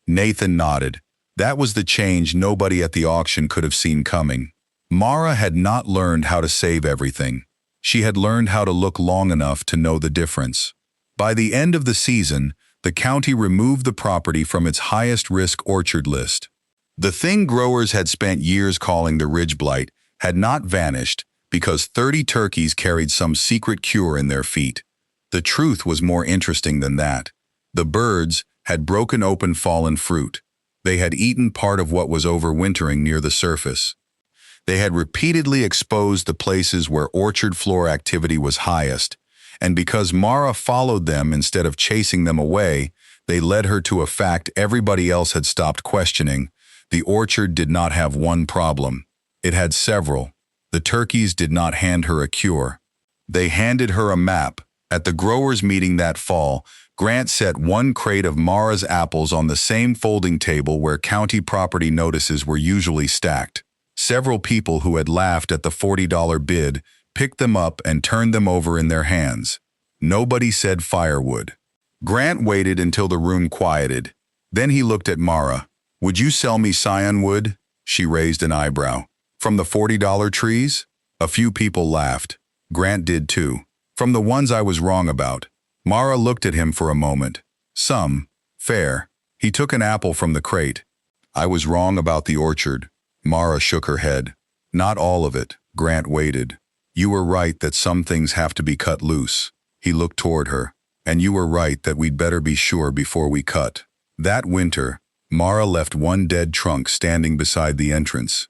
Nathan nodded. That was the change nobody at the auction could have seen coming. Mara had not learned how to save everything. She had learned how to look long enough to know the difference. By the end of the season, the county removed the property from its highest-risk orchard list. The thing growers had spent years calling the ridge blight had not vanished because 30 turkeys carried some secret cure in their feet. The truth was more interesting than that. The birds had broken open fallen fruit. They had eaten part of what was overwintering near the surface. They had repeatedly exposed the places where orchard floor activity was highest, and because Mara followed them instead of chasing them away, they led her to a fact everybody else had stopped questioning. The orchard did not have one problem. It had several. The turkeys did not hand her a cure. They handed her a map. At the growers' meeting that fall, Grant set one crate of Mara's apples on the same folding table where county property notices were usually stacked. Several people who had laughed at the $40 bid picked them up and turned them over in their hands. Nobody said firewood. Grant waited until the room quieted. Then he looked at Mara. "Would you sell me scion wood?" She raised an eyebrow. "From the $40 trees?" A few people laughed. Grant did too. "From the ones I was wrong about." Mara looked at him for a moment. "Some. Fair." He took an apple from the crate. "I was wrong about the orchard." Mara shook her head. "Not all of it." Grant waited. "You were right that some things have to be cut loose." He looked toward her. And you were right that we'd better be sure before we cut. That winter, Mara left one dead trunk standing beside the entrance.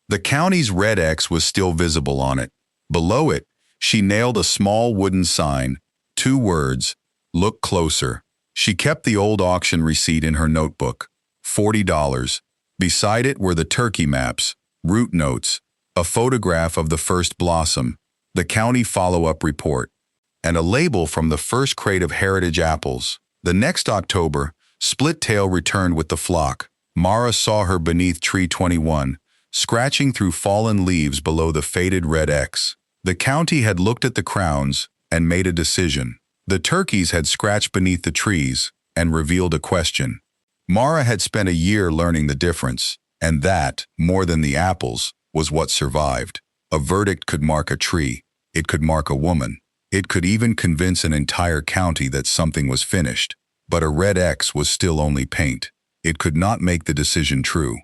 The county's red X was still visible on it. Below it, she nailed a small wooden sign, 2 words, "Look closer." She kept the old auction receipt in her notebook, $40. Beside it were the turkey maps, route notes, a photograph of the first blossom, the county follow-up report, and a label from the first crate of heritage apples. The next October, Split Tail returned with the flock. Mara saw her beneath tree 21, scratching through fallen leaves below the faded red X. The county had looked at the crowns and made a decision. The turkeys had scratched beneath the trees and revealed a question. Mara had spent a year learning the difference, and that, more than the apples, was what survived. A verdict could mark a tree. It could mark a woman. It could even convince an entire county that something was finished. But a red X was still only paint. It could not make the decision true.